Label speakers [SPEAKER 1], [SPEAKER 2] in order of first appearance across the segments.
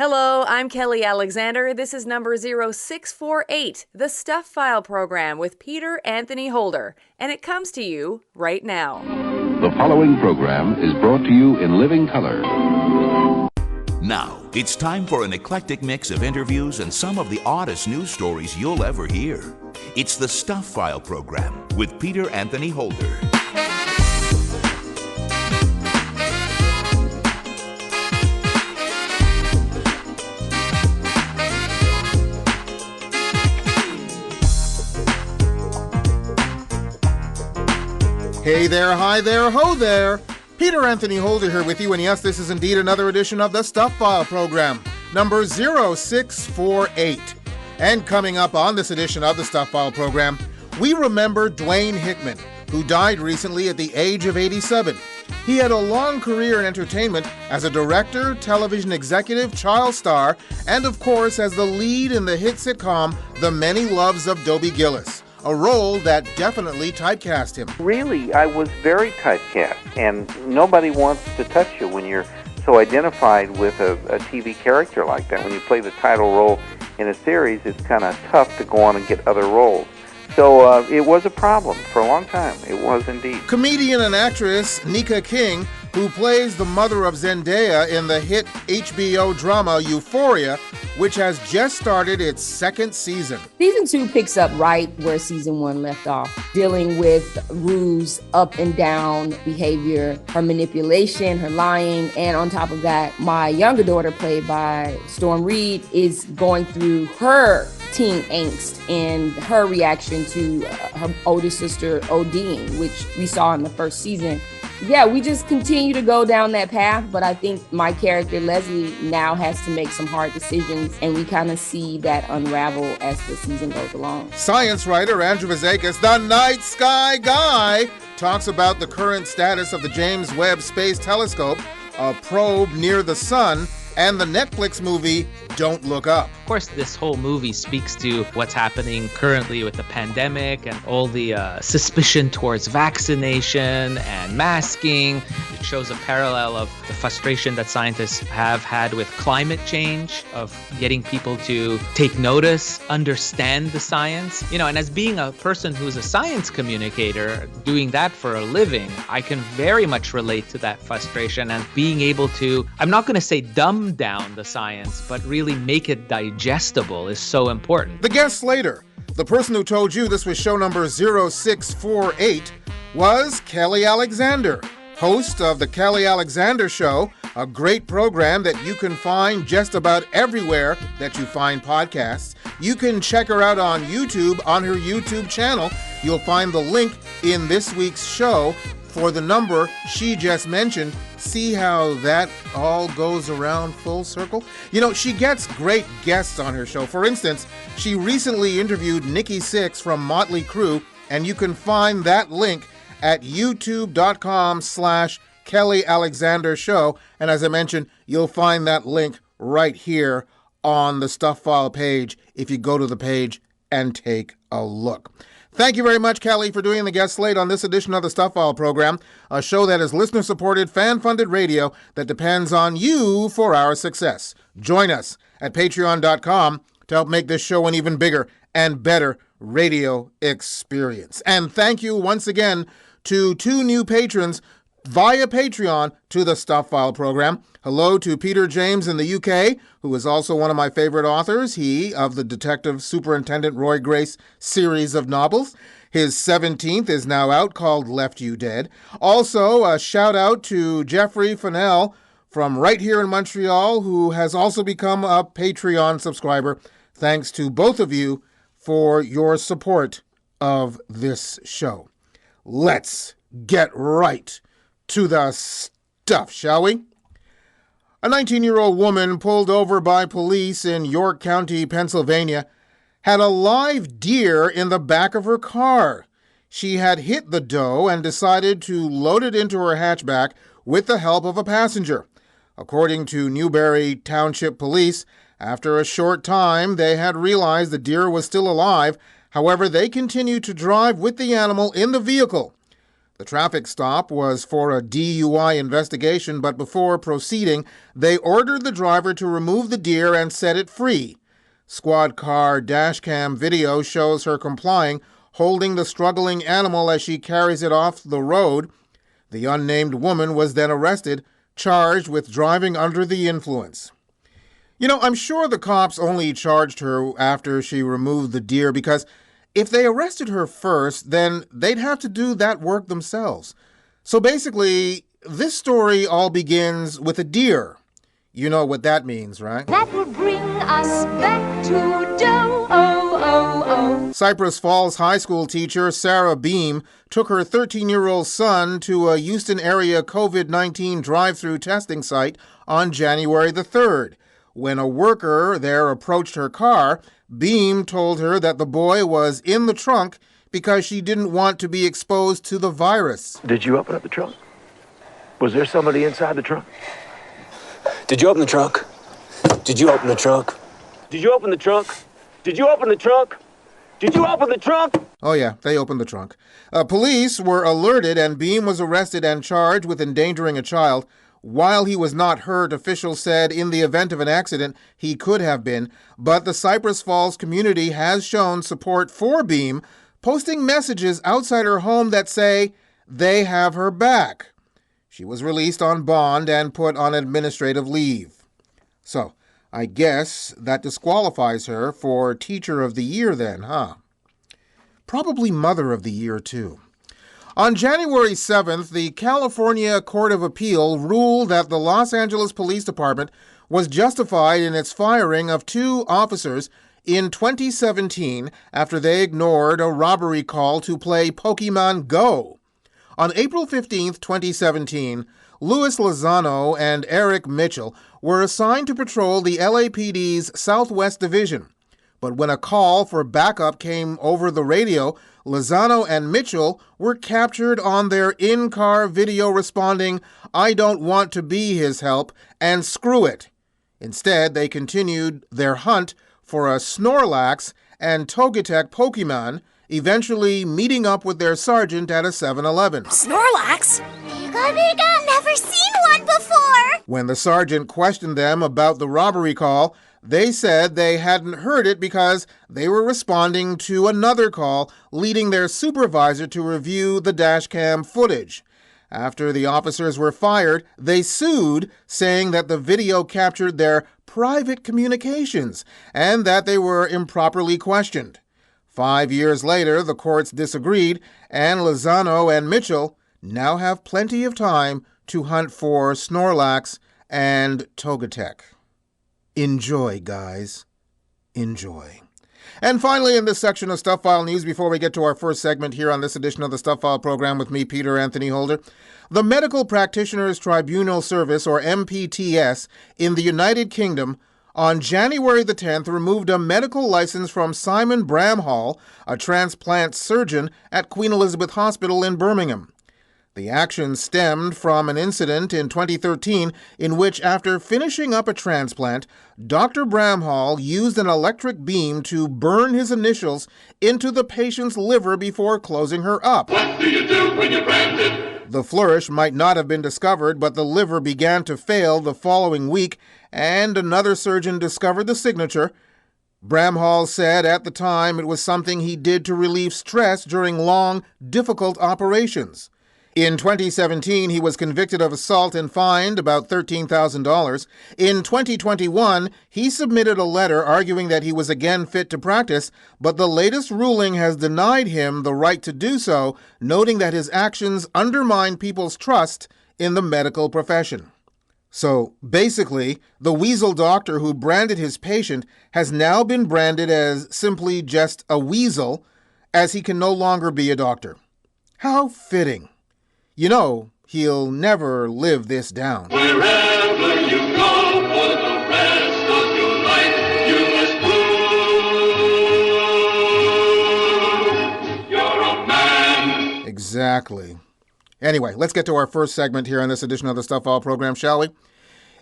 [SPEAKER 1] Hello, I'm Kelly Alexander. This is number 0648, the Stuff File program with Peter Anthony Holder, and it comes to you right now.
[SPEAKER 2] The following program is brought to you in living color.
[SPEAKER 3] Now, it's time for an eclectic mix of interviews and some of the oddest news stories you'll ever hear. It's the Stuff File program with Peter Anthony Holder.
[SPEAKER 4] Hey there, hi there, ho there. Peter Anthony Holder here with you, and yes, this is indeed another edition of the Stuff File program, number 0648. And coming up on this edition of the Stuff File program, we remember Dwayne Hickman, who died recently at the age of 87. He had a long career in entertainment as a director, television executive, child star, and of course as the lead in the hit sitcom The Many Loves of Dobie Gillis, a role that definitely typecast him.
[SPEAKER 5] Really, I was very typecast, and nobody wants to touch you when you're so identified with a TV character like that. When you play the title role in a series, it's kind of tough to go on and get other roles. So it was a problem for a long time. It was indeed.
[SPEAKER 4] Comedian and actress Nika King, who plays the mother of Zendaya in the hit HBO drama Euphoria, which has just started its second season.
[SPEAKER 6] Season 2 picks up right where Season 1 left off, dealing with Rue's up and down behavior, her manipulation, her lying, and on top of that, my younger daughter, played by Storm Reed, is going through her teen angst and her reaction to her older sister ODing, which we saw in the first season. Yeah, we just continue to go down that path, but I think my character, Leslie, now has to make some hard decisions, and we kind of see that unravel as the season goes along.
[SPEAKER 4] Science writer Andrew Fazekas, the night sky guy, talks about the current status of the James Webb Space Telescope, a probe near the sun, and the Netflix movie Don't Look Up.
[SPEAKER 7] Of course, this whole movie speaks to what's happening currently with the pandemic and all the suspicion towards vaccination and masking. It shows a parallel of the frustration that scientists have had with climate change, of getting people to take notice, understand the science. And as being a person who's a science communicator, doing that for a living, I can very much relate to that frustration and being able to, I'm not going to say dumb down the science, but really make it digestible is so important.
[SPEAKER 4] The guest later, the person who told you this was show number 0648, was Kelly Alexander, host of The Kelly Alexander Show, a great program that you can find just about everywhere that you find podcasts. You can check her out on YouTube, on her YouTube channel. You'll find the link in this week's show for the number she just mentioned. See how that all goes around full circle? She gets great guests on her show. For instance, she recently interviewed Nikki Sixx from Motley Crüe, and you can find that link at youtube.com/Kelly Alexander Show. And as I mentioned, you'll find that link right here on the Stuff File page if you go to the page and take a look. Thank you very much, Kelly, for doing the guest slate on this edition of the Stuff File program, a show that is listener-supported, fan-funded radio that depends on you for our success. Join us at patreon.com to help make this show an even bigger and better radio experience. And thank you once again to two new patrons via Patreon to the Stuff File program. Hello to Peter James in the UK, who is also one of my favorite authors, he of the Detective Superintendent Roy Grace series of novels. His 17th is now out, called Left You Dead. Also, a shout out to Jeffrey Fennell from right here in Montreal, who has also become a Patreon subscriber. Thanks to both of you for your support of this show. Let's get right to the stuff, shall we? A 19-year-old woman pulled over by police in York County, Pennsylvania, had a live deer in the back of her car. She had hit the doe and decided to load it into her hatchback with the help of a passenger. According to Newberry Township Police, after a short time, they had realized the deer was still alive. However, they continued to drive with the animal in the vehicle. The traffic stop was for a DUI investigation, but before proceeding, they ordered the driver to remove the deer and set it free. Squad car dashcam video shows her complying, holding the struggling animal as she carries it off the road. The unnamed woman was then arrested, charged with driving under the influence. You know, I'm sure the cops only charged her after she removed the deer because if they arrested her first, then they'd have to do that work themselves. So basically, this story all begins with a deer. You know what that means, right?
[SPEAKER 8] That will bring us back to Doe. Oh, oh, oh.
[SPEAKER 4] Cypress Falls High School teacher Sarah Beam took her 13-year-old son to a Houston area COVID-19 drive-through testing site on January the 3rd. When a worker there approached her car, Beam told her that the boy was in the trunk because she didn't want to be exposed to the virus.
[SPEAKER 9] Did you open up the trunk? Was there somebody inside the trunk?
[SPEAKER 10] Did you open the trunk? Did you open the trunk?
[SPEAKER 9] Did you open the trunk? Did you open the trunk? Did you open the trunk?
[SPEAKER 4] Oh yeah, they opened the trunk. Police were alerted and Beam was arrested and charged with endangering a child. While he was not hurt, officials said in the event of an accident, he could have been. But the Cypress Falls community has shown support for Beam, posting messages outside her home that say they have her back. She was released on bond and put on administrative leave. So, I guess that disqualifies her for Teacher of the Year then, huh? Probably Mother of the Year, too. On January 7th, the California Court of Appeal ruled that the Los Angeles Police Department was justified in its firing of 2 officers in 2017 after they ignored a robbery call to play Pokemon Go. On April 15th, 2017, Louis Lozano and Eric Mitchell were assigned to patrol the LAPD's Southwest Division. But when a call for backup came over the radio, Lozano and Mitchell were captured on their in-car video responding, "I don't want to be his help," and "screw it." Instead, they continued their hunt for a Snorlax and Togetic Pokemon, eventually meeting up with their sergeant at a 7-Eleven.
[SPEAKER 8] Snorlax? I've never seen one before!
[SPEAKER 4] When the sergeant questioned them about the robbery call, they said they hadn't heard it because they were responding to another call, leading their supervisor to review the dashcam footage. After the officers were fired, they sued, saying that the video captured their private communications and that they were improperly questioned. 5 years later, the courts disagreed, and Lozano and Mitchell now have plenty of time to hunt for Snorlax and Togetic. Enjoy, guys. Enjoy. And finally, in this section of Stuff File News, before we get to our first segment here on this edition of the Stuff File program with me, Peter Anthony Holder, the Medical Practitioners Tribunal Service, or MPTS, in the United Kingdom, on January the 10th, removed a medical license from Simon Bramhall, a transplant surgeon at Queen Elizabeth Hospital in Birmingham. The action stemmed from an incident in 2013 in which, after finishing up a transplant, Dr. Bramhall used an electric beam to burn his initials into the patient's liver before closing her up.
[SPEAKER 11] What do you do when you're branded?
[SPEAKER 4] The flourish might not have been discovered, but the liver began to fail the following week, and another surgeon discovered the signature. Bramhall said at the time it was something he did to relieve stress during long, difficult operations. In 2017, he was convicted of assault and fined about $13,000. In 2021, he submitted a letter arguing that he was again fit to practice, but the latest ruling has denied him the right to do so, noting that his actions undermine people's trust in the medical profession. So, basically, the weasel doctor who branded his patient has now been branded as simply just a weasel, as he can no longer be a doctor. How fitting. You know, he'll never live this down.
[SPEAKER 11] Wherever you go for the rest of your life, you must prove you're a man.
[SPEAKER 4] Exactly. Anyway, let's get to our first segment here on this edition of the Stuff All program, shall we?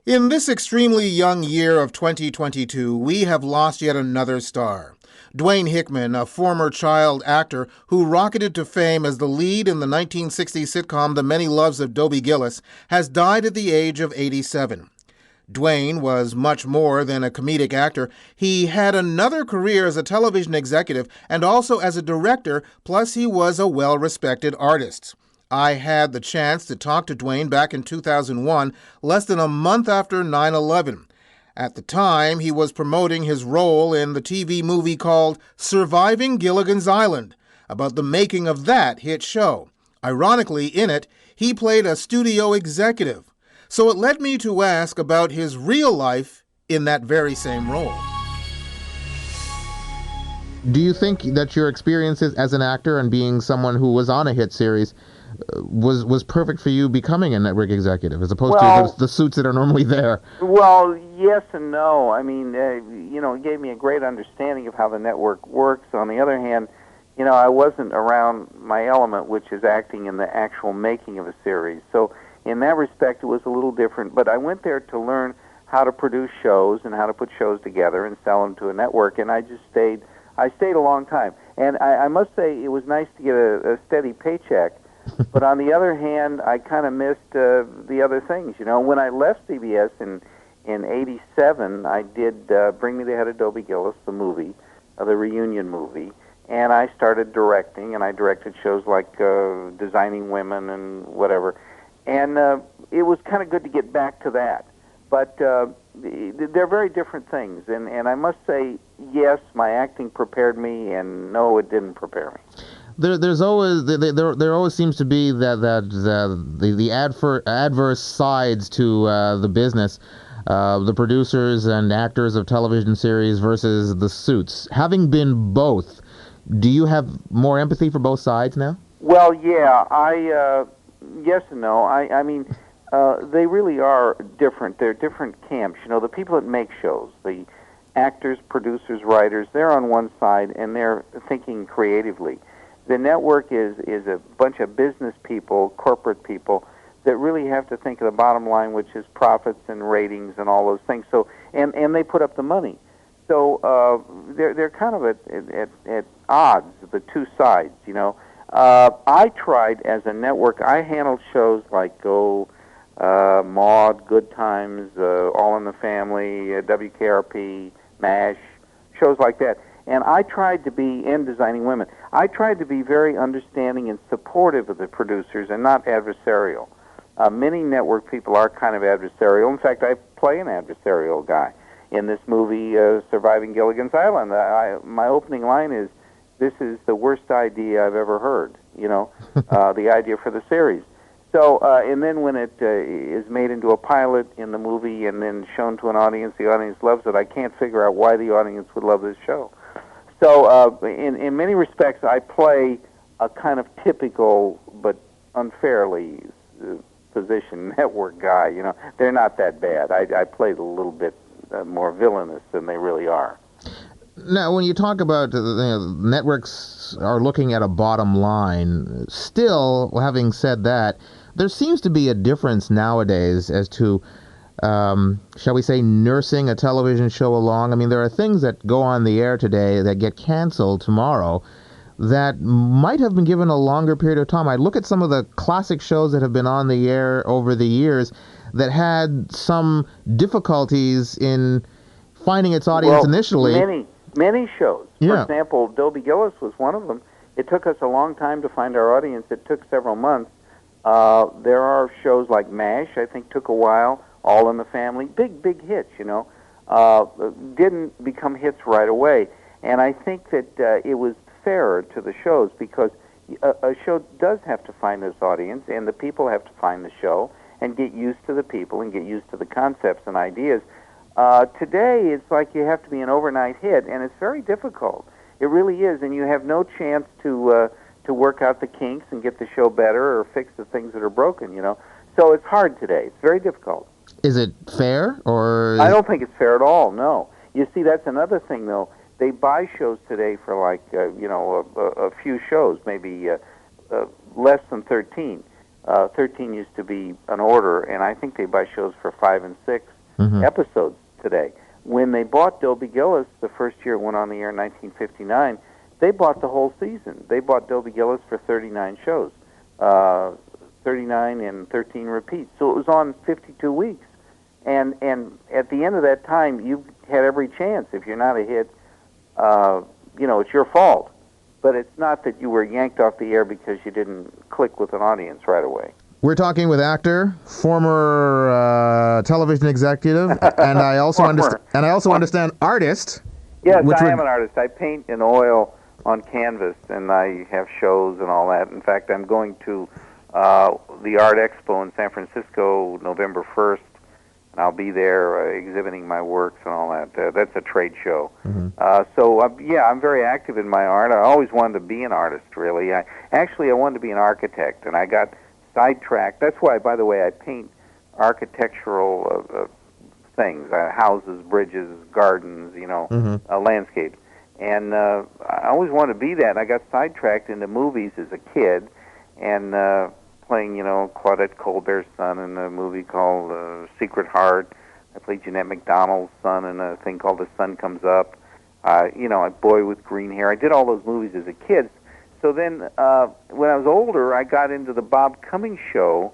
[SPEAKER 4] In this extremely young year of 2022, we have lost yet another star. Dwayne Hickman, a former child actor who rocketed to fame as the lead in the 1960s sitcom The Many Loves of Dobie Gillis, has died at the age of 87. Dwayne was much more than a comedic actor. He had another career as a television executive and also as a director, plus he was a well-respected artist. I had the chance to talk to Dwayne back in 2001, less than a month after 9/11. At the time, he was promoting his role in the TV movie called Surviving Gilligan's Island, about the making of that hit show. Ironically, in it, he played a studio executive. So it led me to ask about his real life in that very same role.
[SPEAKER 12] Do you think that your experiences as an actor and being someone who was on a hit series was perfect for you becoming a network executive, as opposed to the suits that are normally there?
[SPEAKER 5] Well, yes and no. I mean, it gave me a great understanding of how the network works. On the other hand, I wasn't around my element, which is acting in the actual making of a series. So in that respect, it was a little different. But I went there to learn how to produce shows and how to put shows together and sell them to a network, and I stayed a long time. And I must say, it was nice to get a steady paycheck. But on the other hand, I kind of missed the other things. When I left CBS in '87, I did Bring Me the Head of Dobie Gillis, the movie, the reunion movie, and I started directing, and I directed shows like Designing Women and whatever. And it was kind of good to get back to that. But they're very different things. And I must say, yes, my acting prepared me, and no, it didn't prepare me.
[SPEAKER 12] There always seems to be the adverse sides to the business, the producers and actors of television series versus the suits. Having been both, do you have more empathy for both sides now?
[SPEAKER 5] Well, yeah, yes and no. I mean, they really are different. They're different camps. The people that make shows, the actors, producers, writers, they're on one side and they're thinking creatively. The network is a bunch of business people, corporate people, that really have to think of the bottom line, which is profits and ratings and all those things. So, and they put up the money. So they're kind of at odds, the two sides. I tried as a network. I handled shows like Maude, Good Times, All in the Family, WKRP, MASH, shows like that. And I tried to be, in Designing Women, I tried to be very understanding and supportive of the producers and not adversarial. Many network people are kind of adversarial. In fact, I play an adversarial guy in this movie, Surviving Gilligan's Island. My opening line is, "This is the worst idea I've ever heard," the idea for the series. So, and then when it is made into a pilot in the movie and then shown to an audience, the audience loves it. I can't figure out why the audience would love this show. So, in many respects, I play a kind of typical but unfairly positioned network guy. They're not that bad. I played a little bit more villainous than they really are.
[SPEAKER 12] Now, when you talk about networks are looking at a bottom line, still, having said that, there seems to be a difference nowadays as to, shall we say, nursing a television show along. I mean, there are things that go on the air today that get canceled tomorrow that might have been given a longer period of time. I look at some of the classic shows that have been on the air over the years that had some difficulties in finding its audience initially.
[SPEAKER 5] Many shows.
[SPEAKER 12] Yeah.
[SPEAKER 5] For example, Dobie Gillis was one of them. It took us a long time to find our audience. It took several months. There are shows like MASH, I think took a while, All in the Family, big hits, didn't become hits right away. And I think that it was fairer to the shows because a show does have to find its audience, and the people have to find the show and get used to the people and get used to the concepts and ideas. Today, it's like you have to be an overnight hit, and it's very difficult. It really is, and you have no chance to work out the kinks and get the show better or fix the things that are broken, So it's hard today. It's very difficult.
[SPEAKER 12] Is it fair, or...?
[SPEAKER 5] I don't think it's fair at all, no. You see, that's another thing, though. They buy shows today for, like, a few shows, maybe less than 13. 13 used to be an order, and I think they buy shows for 5 and 6 episodes today. when they bought Dobie Gillis, the first year it went on the air in 1959, they bought the whole season. They bought Dobie Gillis for 39 shows, 39 and 13 repeats. So it was on 52 weeks. And at the end of that time, you had every chance. If you're not a hit, it's your fault. But it's not that you were yanked off the air because you didn't click with an audience right away.
[SPEAKER 12] We're talking with actor, former television executive, and I also understand artist.
[SPEAKER 5] Yes, I am an artist. I paint in oil on canvas, and I have shows and all that. In fact, I'm going to the Art Expo in San Francisco November 1st, and I'll be there exhibiting my works and all that. That's a trade show. Mm-hmm. I'm very active in my art. I always wanted to be an artist, really. I wanted to be an architect, and I got sidetracked. That's why, by the way, I paint architectural things, houses, bridges, gardens, landscapes. And I always wanted to be that. And I got sidetracked into movies as a kid, and playing, Claudette Colbert's son in a movie called Secret Heart. I played Jeanette MacDonald's son in a thing called The Sun Comes Up. A Boy with Green Hair. I did all those movies as a kid. So then, when I was older, I got into the Bob Cummings show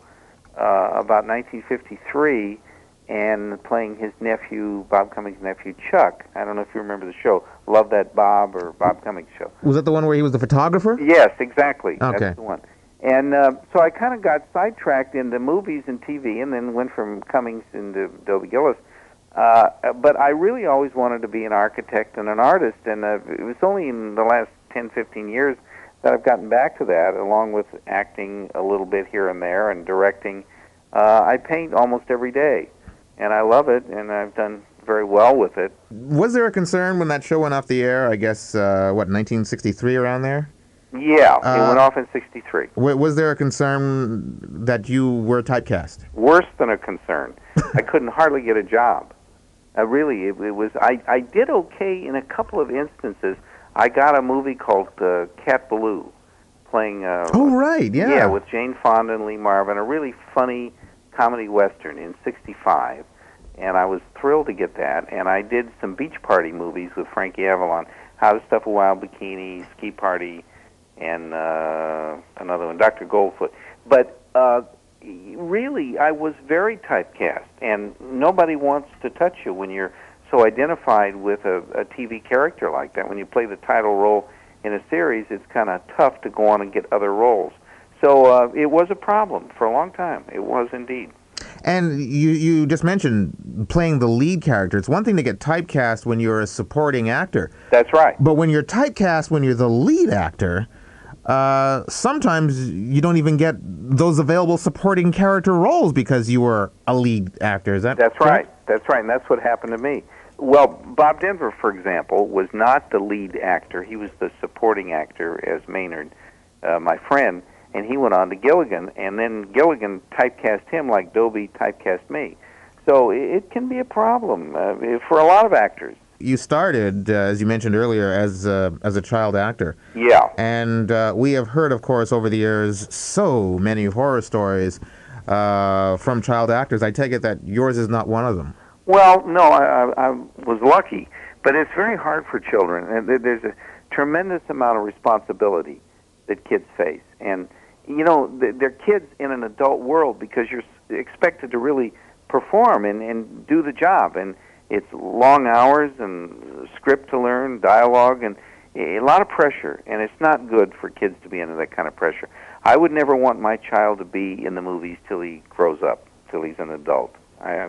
[SPEAKER 5] about 1953, and playing his nephew, Bob Cummings' nephew, Chuck. I don't know if you remember the show, Love That Bob or Bob Cummings Show.
[SPEAKER 12] Was that the one where he was the photographer?
[SPEAKER 5] Yes, exactly.
[SPEAKER 12] Okay.
[SPEAKER 5] That's the one. And so I kind of got sidetracked into movies and TV, and then went from Cummings into Dobie Gillis. But I really always wanted to be an architect and an artist, and it was only in the last 10, 15 years that I've gotten back to that, along with acting a little bit here and there and directing. I paint almost every day, and I love it, and I've done very well with it.
[SPEAKER 12] Was there a concern when that show went off the air, I guess, 1963, around there?
[SPEAKER 5] Yeah, it went off in 63.
[SPEAKER 12] Was there a concern that you were typecast?
[SPEAKER 5] Worse than a concern. I couldn't hardly get a job. Really, it was. I did okay in a couple of instances. I got a movie called Cat Ballou, playing...
[SPEAKER 12] oh, right, yeah.
[SPEAKER 5] Yeah, with Jane Fonda and Lee Marvin, a really funny comedy western in 65. And I was thrilled to get that. And I did some beach party movies with Frankie Avalon, How to Stuff a Wild Bikini, Ski Party, and another one, Dr. Goldfoot. But really, I was very typecast, and nobody wants to touch you when you're so identified with a TV character like that. When you play the title role in a series, it's kind of tough to go on and get other roles. So it was a problem for a long time. It was indeed.
[SPEAKER 12] And you just mentioned playing the lead character. It's one thing to get typecast when you're a supporting actor.
[SPEAKER 5] That's right.
[SPEAKER 12] But when you're typecast when you're the lead actor, sometimes you don't even get those available supporting character roles because you were a lead actor. That's
[SPEAKER 5] correct? Right. That's right, and that's what happened to me. Well, Bob Denver, for example, was not the lead actor. He was the supporting actor as Maynard, my friend, and he went on to Gilligan, and then Gilligan typecast him like Dobie typecast me. So it can be a problem for a lot of actors.
[SPEAKER 12] You started, as you mentioned earlier, as a child actor.
[SPEAKER 5] Yeah.
[SPEAKER 12] And we have heard, of course, over the years, so many horror stories from child actors. I take it that yours is not one of them.
[SPEAKER 5] Well, no, I was lucky, but it's very hard for children. And there's a tremendous amount of responsibility that kids face. And, they're kids in an adult world because you're expected to really perform and do the job. And it's long hours and script to learn, dialogue, and a lot of pressure. And it's not good for kids to be under that kind of pressure. I would never want my child to be in the movies till he grows up, till he's an adult,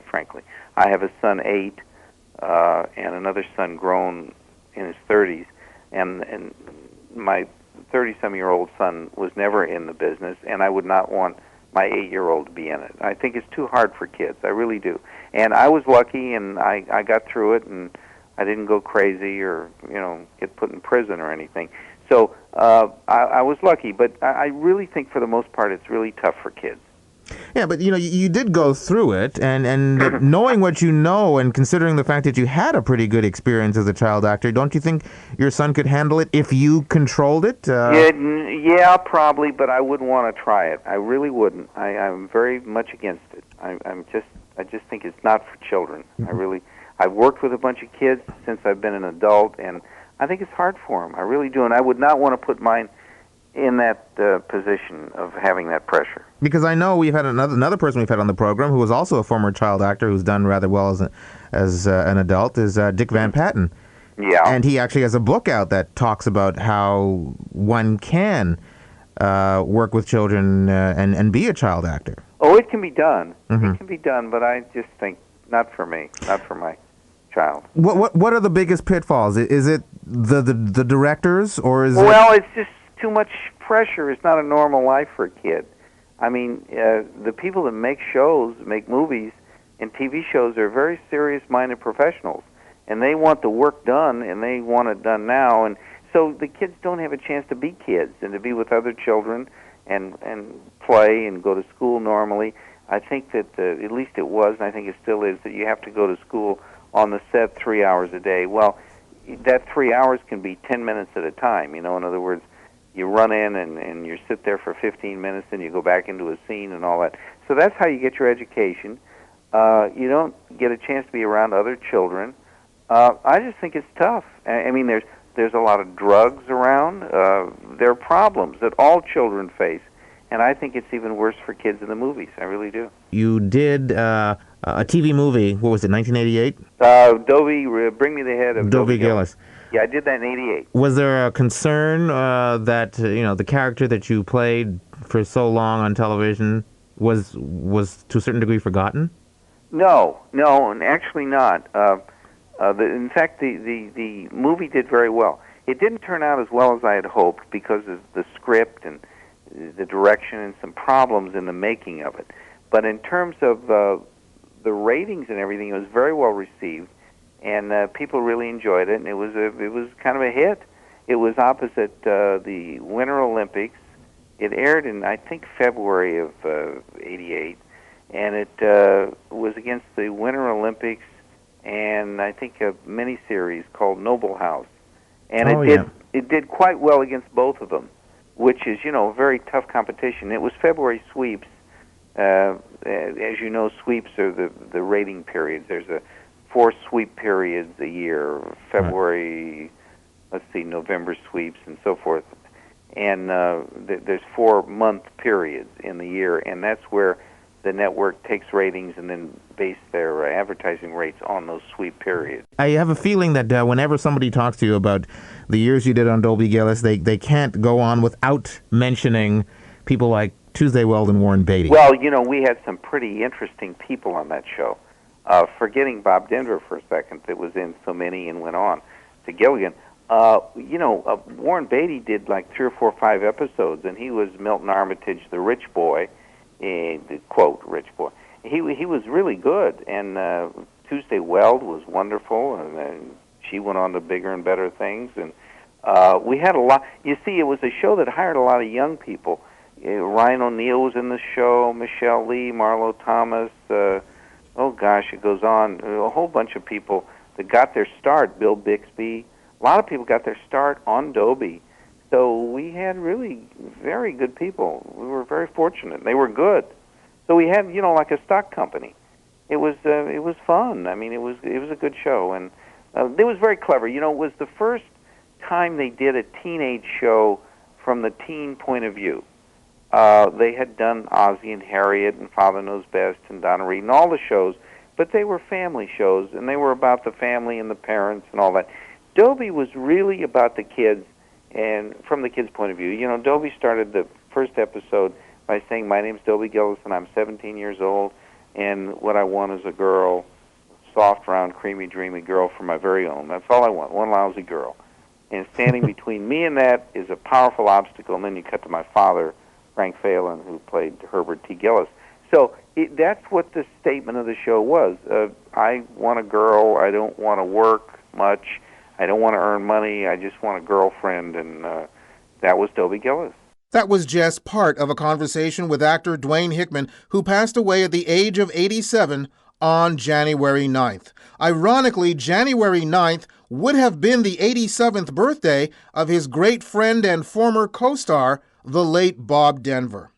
[SPEAKER 5] frankly. I have a son 8 and another son grown in his 30s, and my 30-some-year-old son was never in the business, and I would not want my 8-year-old to be in it. I think it's too hard for kids. I really do. And I was lucky, and I got through it, and I didn't go crazy or get put in prison or anything. So I was lucky, but I really think for the most part it's really tough for kids.
[SPEAKER 12] Yeah, but you did go through it, and knowing what you know and considering the fact that you had a pretty good experience as a child actor, don't you think your son could handle it if you controlled it?
[SPEAKER 5] Yeah, probably, but I wouldn't want to try it. I really wouldn't. I'm very much against it. I just think it's not for children. I've worked with a bunch of kids since I've been an adult, and I think it's hard for them. I really do, and I would not want to put mine in that position of having that pressure.
[SPEAKER 12] Because I know we've had another person we've had on the program who was also a former child actor who's done rather well as an adult is Dick Van Patten.
[SPEAKER 5] Yeah.
[SPEAKER 12] And he actually has a book out that talks about how one can work with children and be a child actor.
[SPEAKER 5] Oh, it can be done.
[SPEAKER 12] Mm-hmm.
[SPEAKER 5] It can be done, but I just think not for me, not for my child.
[SPEAKER 12] What are the biggest pitfalls? Is it the directors, or is
[SPEAKER 5] Well, it's just too much pressure. It's not a normal life for a kid. I mean, the people that make shows, make movies and TV shows are very serious-minded professionals, and they want the work done, and they want it done now, and so the kids don't have a chance to be kids and to be with other children and play and go to school normally. I think that, at least it was, and I think it still is, that you have to go to school on the set 3 hours a day. Well, that 3 hours can be 10 minutes at a time. In other words, you run in and you sit there for 15 minutes and you go back into a scene and all that. So that's how you get your education. You don't get a chance to be around other children. I just think it's tough. I mean, there's a lot of drugs around. There are problems that all children face, and I think it's even worse for kids in the movies. I really do.
[SPEAKER 12] You did a TV movie, what was it, 1988?
[SPEAKER 5] Bring Me the Head of
[SPEAKER 12] Dobie Gillis.
[SPEAKER 5] Yeah, I did that in 88.
[SPEAKER 12] Was there a concern that the character that you played for so long on television was to a certain degree forgotten?
[SPEAKER 5] No, and actually not. In fact, the movie did very well. It didn't turn out as well as I had hoped because of the script and the direction and some problems in the making of it. But in terms of the ratings and everything, it was very well received, and people really enjoyed it. And it was kind of a hit. It was opposite the Winter Olympics. It aired in, I think, February of '88, and it was against the Winter Olympics and I think a miniseries called Noble House, and it did quite well against both of them, which is a very tough competition. It was February sweeps. As you know, sweeps are the rating periods. There's 4 sweep periods a year: February, November sweeps, and so forth. And there's 4-month periods in the year, and that's where the network takes ratings and then base their advertising rates on those sweep periods.
[SPEAKER 12] I have a feeling that whenever somebody talks to you about the years you did on Dobie Gillis, they can't go on without mentioning people like Tuesday Weld and Warren Beatty.
[SPEAKER 5] Well, we had some pretty interesting people on that show. Forgetting Bob Denver for a second, that was in so many and went on to Gilligan. Warren Beatty did like 3 or 4 or 5 episodes, and he was Milton Armitage, the rich boy. The quote, rich boy. He was really good, and Tuesday Weld was wonderful, and she went on to bigger and better things, and we had a lot. You see, it was a show that hired a lot of young people. Ryan O'Neal was in the show, Michelle Lee, Marlo Thomas, it goes on. A whole bunch of people that got their start, Bill Bixby. A lot of people got their start on Dobie. So we had really very good people. We were very fortunate. They were good. So we had, like a stock company. It was fun. I mean, it was a good show, and it was very clever. It was the first time they did a teenage show from the teen point of view. They had done Ozzie and Harriet and Father Knows Best and Donna Reed and all the shows, but they were family shows, and they were about the family and the parents and all that. Dobie was really about the kids. And from the kid's point of view, Dobie started the first episode by saying, "My name's Dobie Gillis, and I'm 17 years old, and what I want is a girl, soft, round, creamy, dreamy girl for my very own. That's all I want, one lousy girl." And standing between me and that is a powerful obstacle. And then you cut to my father, Frank Phelan, who played Herbert T. Gillis. So that's what the statement of the show was. I want a girl. I don't want to work much. I don't want to earn money. I just want a girlfriend, and that was Dobie Gillis.
[SPEAKER 4] That was just part of a conversation with actor Dwayne Hickman, who passed away at the age of 87 on January 9th. Ironically, January 9th would have been the 87th birthday of his great friend and former co-star, the late Bob Denver.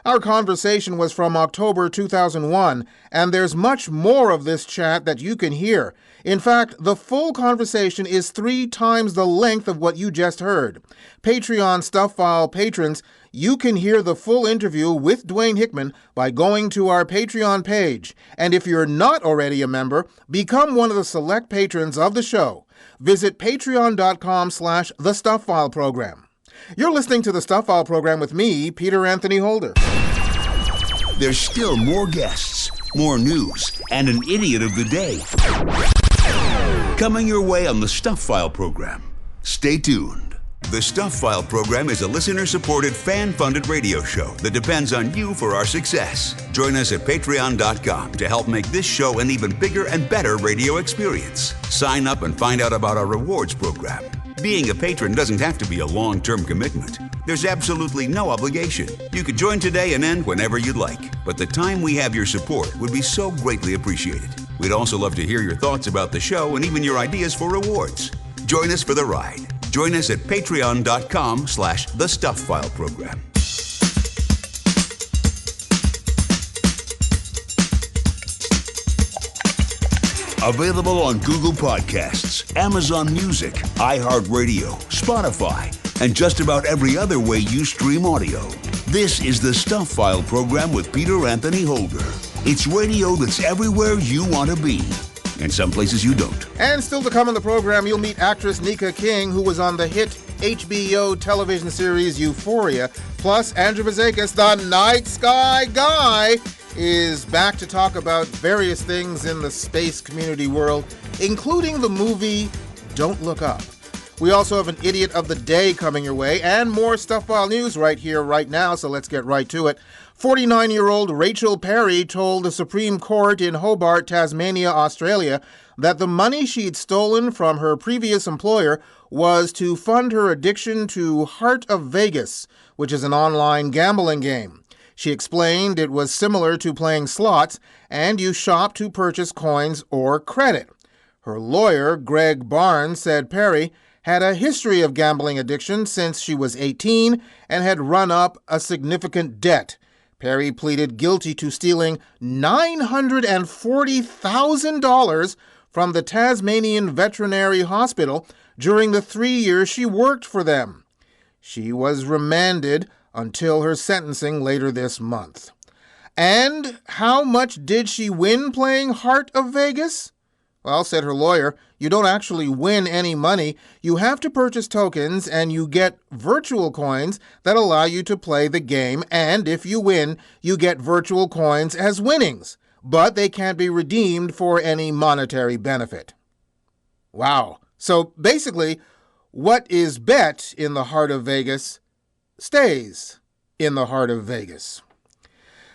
[SPEAKER 4] Our conversation was from October 2001, and there's much more of this chat that you can hear. In fact, the full conversation is 3 times the length of what you just heard. Patreon Stuff File patrons, you can hear the full interview with Dwayne Hickman by going to our Patreon page. And if you're not already a member, become one of the select patrons of the show. Visit patreon.com/The Stuff File Program. You're listening to the Stuff File Program with me, Peter Anthony Holder.
[SPEAKER 3] There's still more guests, more news, and an idiot of the day coming your way on the Stuff File Program. Stay tuned. The Stuff File Program is a listener-supported, fan-funded radio show that depends on you for our success. Join us at patreon.com to help make this show an even bigger and better radio experience. Sign up and find out about our rewards program. Being a patron doesn't have to be a long-term commitment. There's absolutely no obligation. You could join today and end whenever you'd like, but the time we have your support would be so greatly appreciated. We'd also love to hear your thoughts about the show and even your ideas for rewards. Join us for the ride. Join us at patreon.com/The Stuff File Program. Available on Google Podcasts, Amazon Music, iHeartRadio, Spotify, and just about every other way you stream audio. This is the Stuff File Program with Peter Anthony Holder. It's radio that's everywhere you want to be, and some places you don't.
[SPEAKER 4] And still to come on the program, you'll meet actress Nika King, who was on the hit HBO television series Euphoria. Plus, Andrew Fazekas, the Night Sky Guy, is back to talk about various things in the space community world, including the movie Don't Look Up. We also have an Idiot of the Day coming your way, and more Stuff File news right here, right now, so let's get right to it. 49-year-old Rachel Perry told the Supreme Court in Hobart, Tasmania, Australia, that the money she'd stolen from her previous employer was to fund her addiction to Heart of Vegas, which is an online gambling game. She explained it was similar to playing slots, and you shop to purchase coins or credit. Her lawyer, Greg Barnes, said Perry had a history of gambling addiction since she was 18 and had run up a significant debt. Perry pleaded guilty to stealing $940,000 from the Tasmanian Veterinary Hospital during the 3 years she worked for them. She was remanded until her sentencing later this month. And how much did she win playing Heart of Vegas? Well, said her lawyer, you don't actually win any money. You have to purchase tokens and you get virtual coins that allow you to play the game. And if you win, you get virtual coins as winnings, but they can't be redeemed for any monetary benefit. Wow. So basically, what is bet in the Heart of Vegas stays in the Heart of Vegas.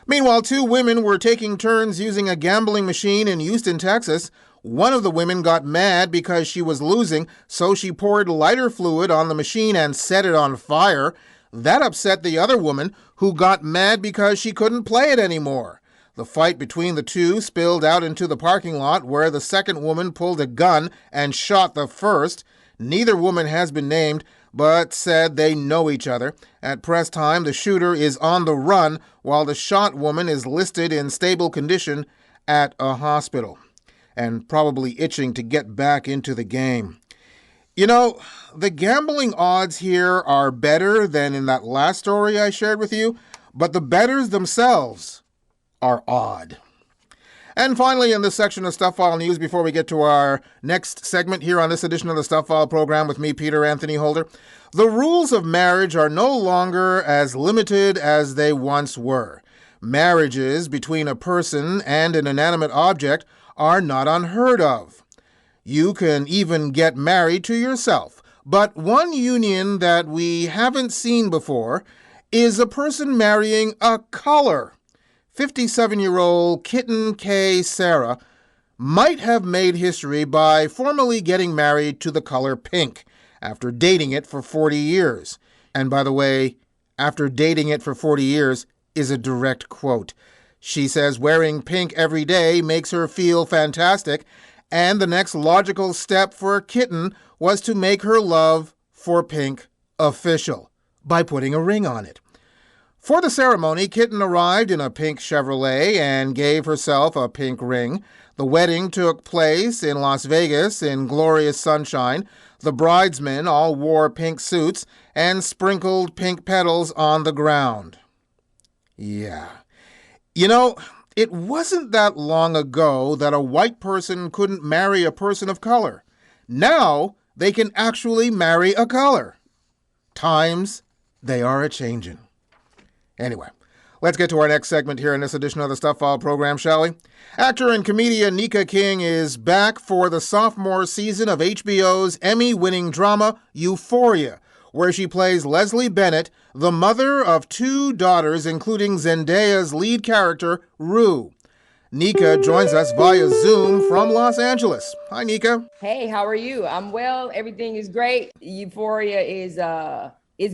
[SPEAKER 4] Meanwhile, 2 women were taking turns using a gambling machine in Houston, Texas. One of the women got mad because she was losing, so she poured lighter fluid on the machine and set it on fire. That upset the other woman, who got mad because she couldn't play it anymore. The fight between the two spilled out into the parking lot, where the second woman pulled a gun and shot the first. Neither woman has been named, but said they know each other. At press time, the shooter is on the run, while the shot woman is listed in stable condition at a hospital, and probably itching to get back into the game. You know, the gambling odds here are better than in that last story I shared with you, but the bettors themselves are odd. And finally, in this section of Stuff File News, before we get to our next segment here on this edition of the Stuff File Program with me, Peter Anthony Holder, the rules of marriage are no longer as limited as they once were. Marriages between a person and an inanimate object are not unheard of. You can even get married to yourself. But one union that we haven't seen before is a person marrying a color. 57-year-old Kitten K. Sarah might have made history by formally getting married to the color pink after dating it for 40 years. And by the way, after dating it for 40 years is a direct quote. She says wearing pink every day makes her feel fantastic, and the next logical step for Kitten was to make her love for pink official by putting a ring on it. For the ceremony, Kitten arrived in a pink Chevrolet and gave herself a pink ring. The wedding took place in Las Vegas in glorious sunshine. The bridesmen all wore pink suits and sprinkled pink petals on the ground. Yeah. You know, it wasn't that long ago that a white person couldn't marry a person of color. Now they can actually marry a color. Times, they are a-changin'. Anyway, let's get to our next segment here in this edition of the Stuff File program, shall we? Actor and comedian Nika King is back for the sophomore season of HBO's Emmy-winning drama Euphoria, where she plays Leslie Bennett, the mother of 2 daughters, including Zendaya's lead character, Rue. Nika joins us via Zoom from Los Angeles. Hi, Nika.
[SPEAKER 6] Hey, how are you? I'm well. Everything is great. Euphoria is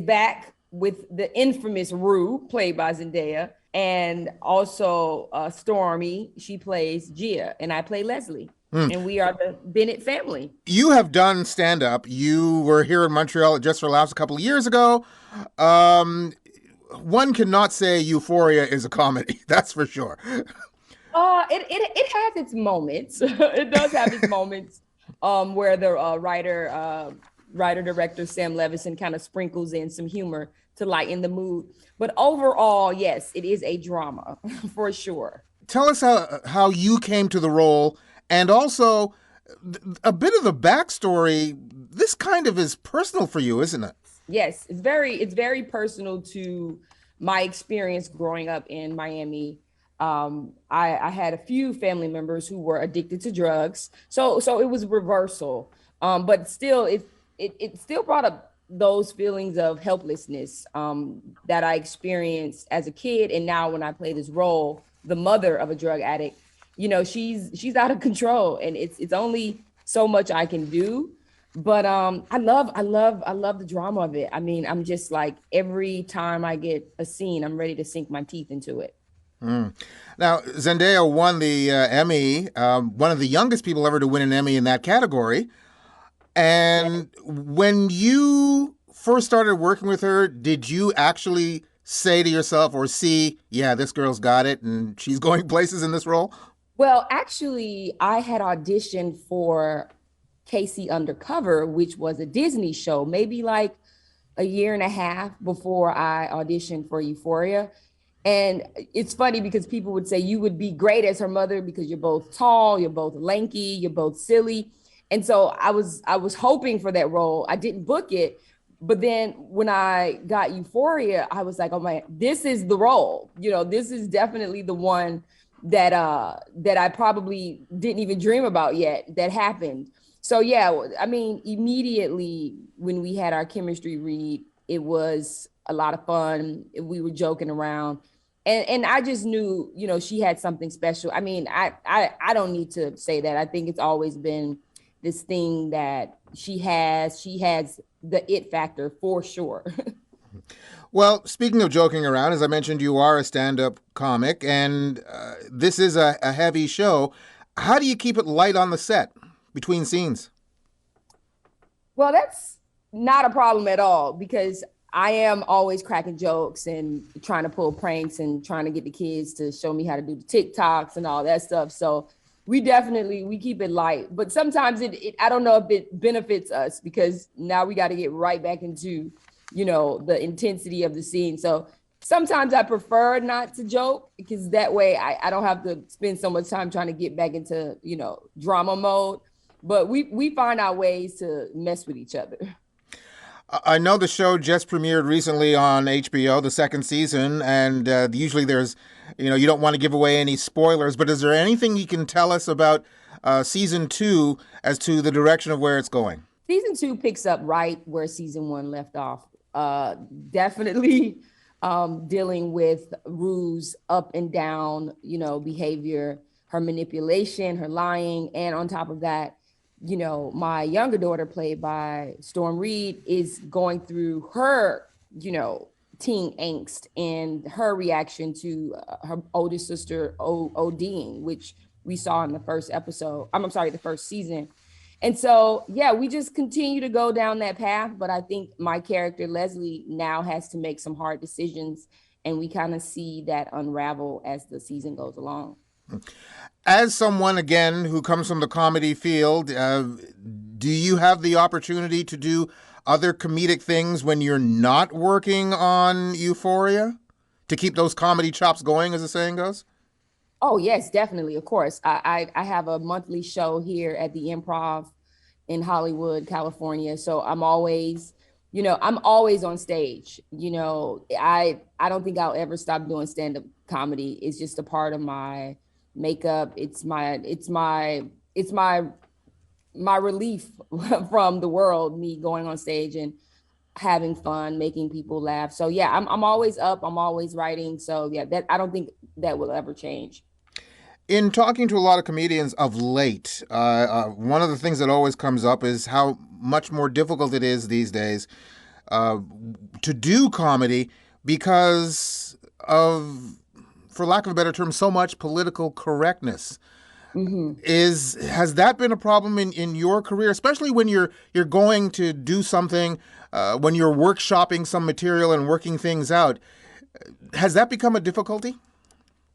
[SPEAKER 6] back with the infamous Rue, played by Zendaya, and also Stormy. She plays Gia, and I play Leslie. And we are the Bennett family.
[SPEAKER 4] You have done stand-up. You were here in Montreal at Just for Laughs a couple of years ago. One cannot say Euphoria is a comedy, that's for sure.
[SPEAKER 6] It has its moments. It does have its moments where the writer-director Sam Levinson kind of sprinkles in some humor to lighten the mood. But overall, yes, it is a drama for sure.
[SPEAKER 4] Tell us how you came to the role, and also a bit of the backstory. This kind of is personal for you, isn't it?
[SPEAKER 6] Yes, it's very personal to my experience growing up in Miami. I had a few family members who were addicted to drugs, so it was reversal. But still, it still brought up those feelings of helplessness that I experienced as a kid, and now when I play this role, the mother of a drug addict, you know, she's out of control, and it's only so much I can do. But I love the drama of it. I mean, I'm just like, every time I get a scene, I'm ready to sink my teeth into it.
[SPEAKER 4] Now, Zendaya won the Emmy, one of the youngest people ever to win an Emmy in that category. And when you first started working with her, did you actually say to yourself or see, yeah, this girl's got it and she's going places in this role?
[SPEAKER 6] Well, actually, I had auditioned for Casey Undercover, which was a Disney show, maybe like a year and a half before I auditioned for Euphoria. And it's funny because people would say you would be great as her mother because you're both tall, you're both lanky, you're both silly. And so I was hoping for that role. I didn't book it. But then when I got Euphoria, I was like, oh man, this is the role. You know, this is definitely the one that I probably didn't even dream about yet that happened. So yeah, I mean, immediately when we had our chemistry read, it was a lot of fun. We were joking around. And I just knew, you know, she had something special. I mean, I don't need to say that. I think it's always been this thing that she has the it factor for sure.
[SPEAKER 4] Well, speaking of joking around, as I mentioned, you are a stand-up comic, and this is a heavy show. How do you keep it light on the set between scenes?
[SPEAKER 6] Well, that's not a problem at all because I am always cracking jokes and trying to pull pranks and trying to get the kids to show me how to do the TikToks and all that stuff. So we keep it light, but sometimes I don't know if it benefits us because now we got to get right back into, you know, the intensity of the scene. So sometimes I prefer not to joke because that way I don't have to spend so much time trying to get back into, you know, drama mode, but we find our ways to mess with each other.
[SPEAKER 4] I know the show just premiered recently on HBO, the second season, and usually there's, you know, you don't want to give away any spoilers, but is there anything you can tell us about season 2 as to the direction of where it's going?
[SPEAKER 6] Season 2 picks up right where season 1 left off. Definitely dealing with Rue's up and down, you know, behavior, her manipulation, her lying, and on top of that, you know, my younger daughter, played by Storm Reed, is going through her, you know, teen angst and her reaction to her older sister ODing, which we saw in the first episode. The first season. And so, yeah, we just continue to go down that path. But I think my character, Leslie, now has to make some hard decisions And we kind of see that unravel as the season goes along.
[SPEAKER 4] As someone, again, who comes from the comedy field, do you have the opportunity to do other comedic things when you're not working on Euphoria to keep those comedy chops going, as the saying goes?
[SPEAKER 6] Oh, yes, definitely. Of course. I have a monthly show here at the Improv in Hollywood, California. So I'm always on stage. I don't think I'll ever stop doing stand-up comedy. It's just a part of my makeup. It's my relief from the world, me going on stage and having fun, making people laugh. So yeah, I'm always up, I'm always writing. So yeah, that I don't think that will ever change.
[SPEAKER 4] In talking to a lot of comedians of late, one of the things that always comes up is how much more difficult it is these days to do comedy because of, for lack of a better term, so much political correctness. Mm-hmm. Has that been a problem in your career, especially when you're going to do something, when you're workshopping some material and working things out? Has that become a difficulty?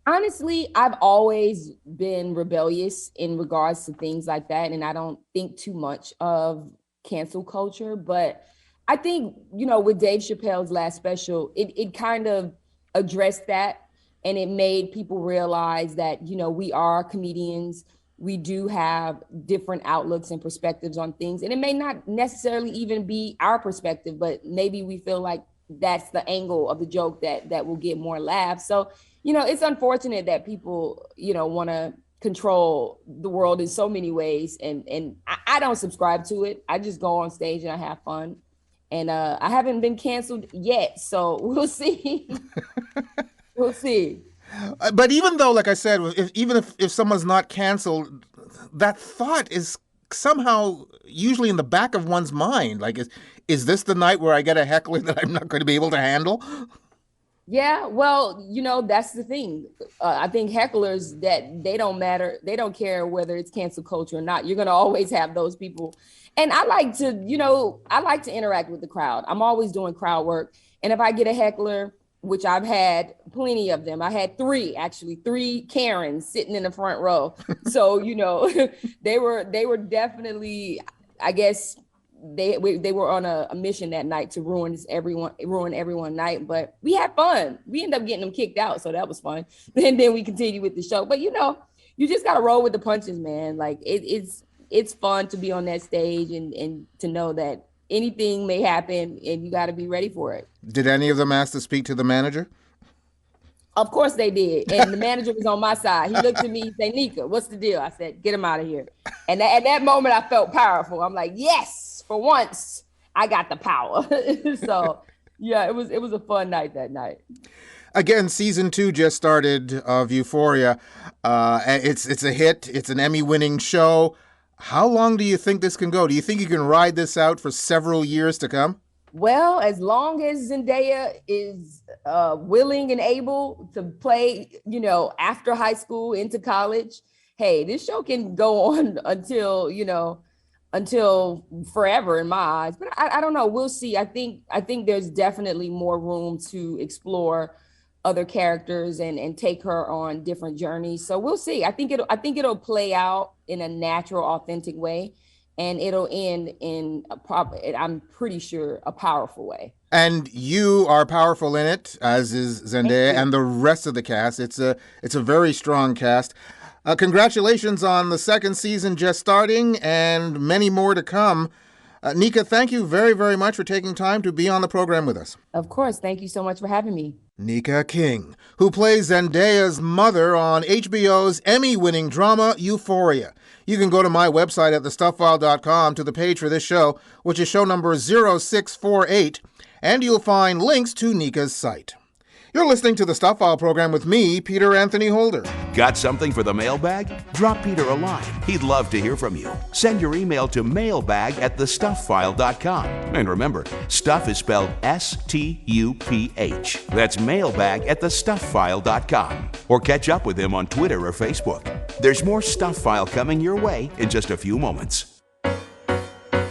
[SPEAKER 6] Honestly, I've always been rebellious in regards to things like that, and I don't think too much of cancel culture. But I think, with Dave Chappelle's last special, it kind of addressed that, and it made people realize that, we are comedians. We do have different outlooks and perspectives on things, and it may not necessarily even be our perspective, but maybe we feel like that's the angle of the joke that will get more laughs. So, it's unfortunate that people, want to control the world in so many ways. And I don't subscribe to it. I just go on stage and I have fun. And I haven't been canceled yet. So we'll see. We'll see.
[SPEAKER 4] But even though, like I said, if someone's not canceled, that thought is somehow usually in the back of one's mind. Like, is this the night where I get a heckler that I'm not going to be able to handle?
[SPEAKER 6] Yeah, well, that's the thing. I think hecklers, that they don't matter. They don't care whether it's cancel culture or not. You're going to always have those people. And I like to interact with the crowd. I'm always doing crowd work. And if I get a heckler, which I've had plenty of them. I had three Karens sitting in the front row. So, they were definitely, I guess, they were on a mission that night to ruin everyone's night, but we had fun. We ended up getting them kicked out, so that was fun. And then we continued with the show. But you just gotta roll with the punches, man. Like it's fun to be on that stage and to know that anything may happen, and you got to be ready for it.
[SPEAKER 4] Did any of them ask to speak to the manager?
[SPEAKER 6] Of course they did. And the manager was on my side. He looked at me and said, "Nika, what's the deal?" I said, "Get him out of here." And at that moment, I felt powerful. I'm like, yes, for once, I got the power. So, yeah, it was a fun night that night.
[SPEAKER 4] Again, season 2 just started of Euphoria. It's a hit. It's an Emmy-winning show. How long do you think this can go? Do you think you can ride this out for several years to come?
[SPEAKER 6] Well, as long as Zendaya is willing and able to play, after high school into college, hey, this show can go on until forever in my eyes. But I don't know. We'll see. I think there's definitely more room to explore other characters and take her on different journeys. So we'll see. I think it'll play out in a natural, authentic way, and it'll end in I'm pretty sure a powerful way.
[SPEAKER 4] And you are powerful in it, as is Zendaya and the rest of the cast. It's a very strong cast. Congratulations on the second season just starting and many more to come. Nika, thank you very, very much for taking time to be on the program with us.
[SPEAKER 6] Of course. Thank you so much for having me.
[SPEAKER 4] Nika King, who plays Zendaya's mother on HBO's Emmy-winning drama Euphoria. You can go to my website at thestufffile.com to the page for this show, which is show number 0648, and you'll find links to Nika's site. You're listening to the Stuff File program with me, Peter Anthony Holder.
[SPEAKER 3] Got something for the mailbag? Drop Peter a line. He'd love to hear from you. Send your email to mailbag@thestufffile.com. And remember, stuff is spelled S-T-U-P-H. That's mailbag@thestufffile.com. Or catch up with him on Twitter or Facebook. There's more Stuff File coming your way in just a few moments.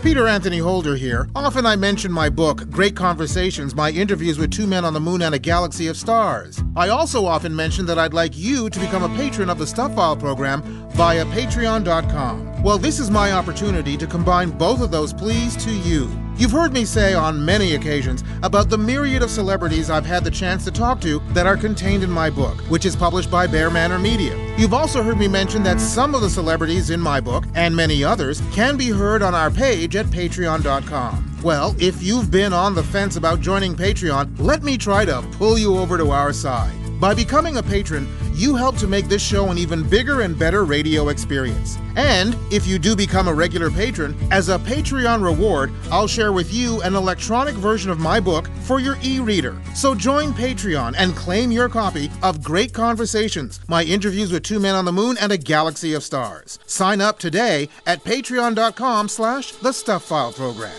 [SPEAKER 4] Peter Anthony Holder here. Often I mention my book, Great Conversations, my interviews with two men on the moon and a galaxy of stars. I also often mention that I'd like you to become a patron of the Stuff File program via patreon.com. Well, this is my opportunity to combine both of those pleas to you. You've heard me say on many occasions about the myriad of celebrities I've had the chance to talk to that are contained in my book, which is published by Bear Manor Media. You've also heard me mention that some of the celebrities in my book, and many others, can be heard on our page at patreon.com. Well, if you've been on the fence about joining Patreon, let me try to pull you over to our side. By becoming a patron, you help to make this show an even bigger and better radio experience. And if you do become a regular patron, as a Patreon reward, I'll share with you an electronic version of my book for your e-reader. So join Patreon and claim your copy of Great Conversations, my interviews with two men on the moon and a galaxy of stars. Sign up today at patreon.com/The Stuff File program.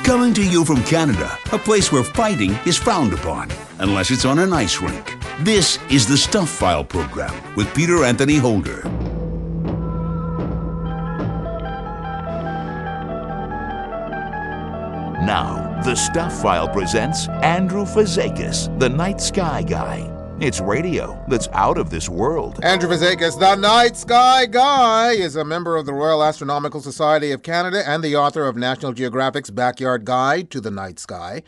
[SPEAKER 3] Coming to you from Canada, a place where fighting is frowned upon, unless it's on an ice rink. This is the Stuff File program with Peter Anthony Holder.
[SPEAKER 13] Now, the Stuff File presents Andrew Fazekas, the Night Sky Guy. It's radio that's out of this world.
[SPEAKER 4] Andrew Fazekas, the Night Sky Guy, is a member of the Royal Astronomical Society of Canada and the author of National Geographic's Backyard Guide to the Night Sky.